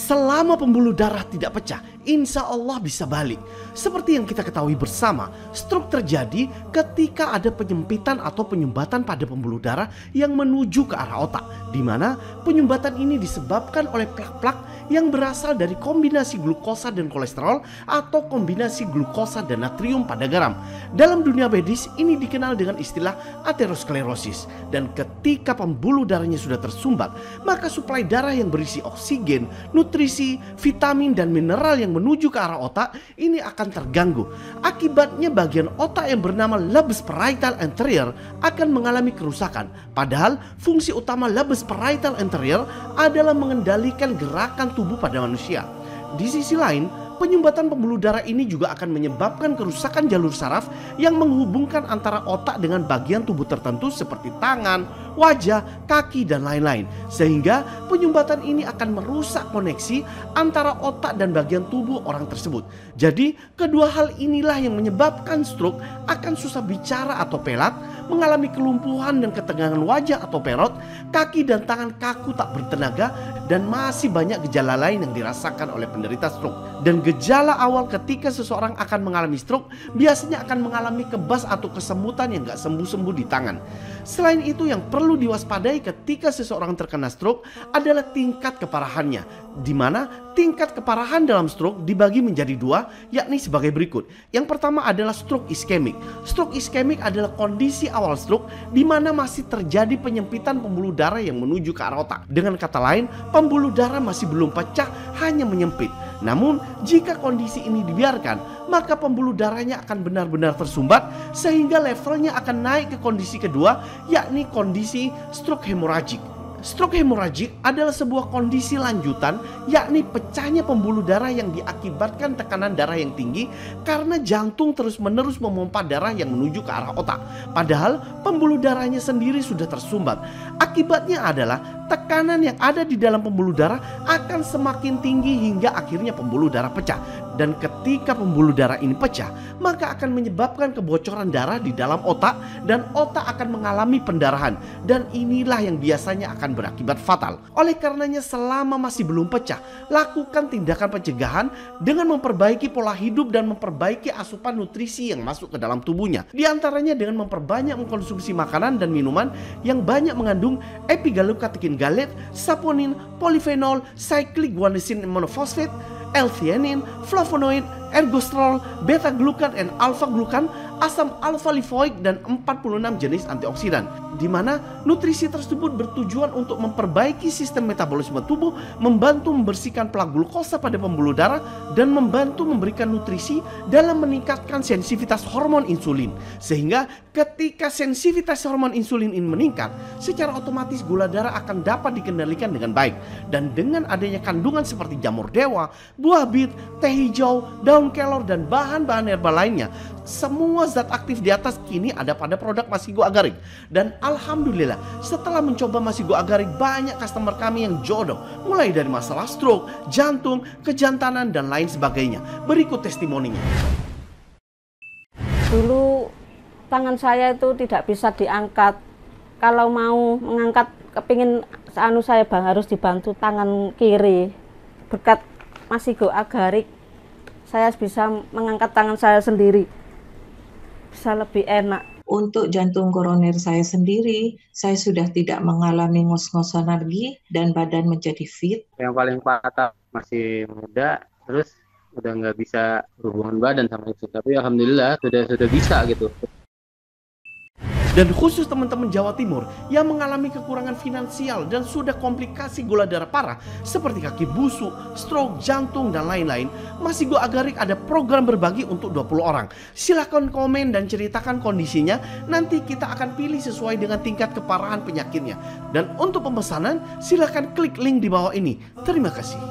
selama pembuluh darah tidak pecah, insya Allah bisa balik. Seperti yang kita ketahui bersama, stroke terjadi ketika ada penyempitan atau penyumbatan pada pembuluh darah yang menuju ke arah otak, di mana penyumbatan ini disebabkan oleh plak-plak yang berasal dari kombinasi glukosa dan kolesterol atau kombinasi glukosa dan natrium pada garam. Dalam dunia medis ini dikenal dengan istilah aterosklerosis. Dan ketika pembuluh darahnya sudah tersumbat, maka suplai darah yang berisi oksigen, nutrisi, vitamin dan mineral yang menuju ke arah otak ini akan terganggu. Akibatnya bagian otak yang bernama lobus parietal anterior akan mengalami kerusakan. Padahal fungsi utama lobus parietal anterior adalah mengendalikan gerakan tubuh pada manusia. Di sisi lain, penyumbatan pembuluh darah ini juga akan menyebabkan kerusakan jalur saraf yang menghubungkan antara otak dengan bagian tubuh tertentu seperti tangan, wajah, kaki, dan lain-lain. Sehingga penyumbatan ini akan merusak koneksi antara otak dan bagian tubuh orang tersebut. Jadi kedua hal inilah yang menyebabkan stroke akan susah bicara atau pelat, mengalami kelumpuhan dan ketegangan wajah atau perut, kaki dan tangan kaku tak bertenaga, dan masih banyak gejala lain yang dirasakan oleh penderita stroke. Dan gejala awal ketika seseorang akan mengalami stroke biasanya akan mengalami kebas atau kesemutan yang gak sembuh-sembuh di tangan. Selain itu, yang perlu diwaspadai ketika seseorang terkena stroke adalah tingkat keparahannya, di mana tingkat keparahan dalam stroke dibagi menjadi dua, yakni sebagai berikut. Yang pertama adalah stroke iskemik. Stroke iskemik adalah kondisi awal stroke di mana masih terjadi penyempitan pembuluh darah yang menuju ke arah otak. Dengan kata lain, pembuluh darah masih belum pecah, hanya menyempit. Namun jika kondisi ini dibiarkan, maka pembuluh darahnya akan benar-benar tersumbat sehingga levelnya akan naik ke kondisi kedua, yakni kondisi stroke hemoragik. Stroke hemoragik adalah sebuah kondisi lanjutan, yakni pecahnya pembuluh darah yang diakibatkan tekanan darah yang tinggi karena jantung terus-menerus memompa darah yang menuju ke arah otak. Padahal pembuluh darahnya sendiri sudah tersumbat. Akibatnya adalah tekanan yang ada di dalam pembuluh darah akan semakin tinggi hingga akhirnya pembuluh darah pecah. Dan ketika pembuluh darah ini pecah, maka akan menyebabkan kebocoran darah di dalam otak dan otak akan mengalami pendarahan. Dan inilah yang biasanya akan berakibat fatal. Oleh karenanya selama masih belum pecah, lakukan tindakan pencegahan dengan memperbaiki pola hidup dan memperbaiki asupan nutrisi yang masuk ke dalam tubuhnya. Di antaranya dengan memperbanyak mengkonsumsi makanan dan minuman yang banyak mengandung epigallocatechin gallate, saponin, polifenol, cyclic guanosine monophosphate, L-theanine, flavonoid, ergosterol, beta-glukan, dan alpha-glukan, asam alfa-lipoik, dan 46 jenis antioksidan. Di mana nutrisi tersebut bertujuan untuk memperbaiki sistem metabolisme tubuh, membantu membersihkan plak glukosa pada pembuluh darah, dan membantu memberikan nutrisi dalam meningkatkan sensitivitas hormon insulin. Sehingga ketika sensitivitas hormon insulin ini meningkat, secara otomatis gula darah akan dapat dikendalikan dengan baik. Dan dengan adanya kandungan seperti jamur dewa, buah bit, teh hijau, daun kelor, dan bahan-bahan herbal lainnya, semua zat aktif di atas kini ada pada produk Masigo Agarik. Dan alhamdulillah, setelah mencoba Masigo Agarik, banyak customer kami yang jodoh, mulai dari masalah stroke, jantung, kejantanan, dan lain sebagainya. Berikut testimoninya. Dulu tangan saya itu tidak bisa diangkat. Kalau mau mengangkat, kepingin saya harus dibantu tangan kiri. Berkat Masigo Agarik, saya bisa mengangkat tangan saya sendiri, bisa lebih enak. Untuk jantung koroner saya sendiri, saya sudah tidak mengalami ngos-ngosan lagi dan badan menjadi fit. Yang paling patah masih muda, terus udah nggak bisa hubungan badan sama itu. Tapi alhamdulillah sudah bisa gitu. Dan khusus teman-teman Jawa Timur yang mengalami kekurangan finansial dan sudah komplikasi gula darah parah seperti kaki busuk, stroke, jantung, dan lain-lain, Masigo Agarik ada program berbagi untuk 20 orang. Silahkan komen dan ceritakan kondisinya, nanti kita akan pilih sesuai dengan tingkat keparahan penyakitnya. Dan untuk pemesanan, silahkan klik link di bawah ini. Terima kasih.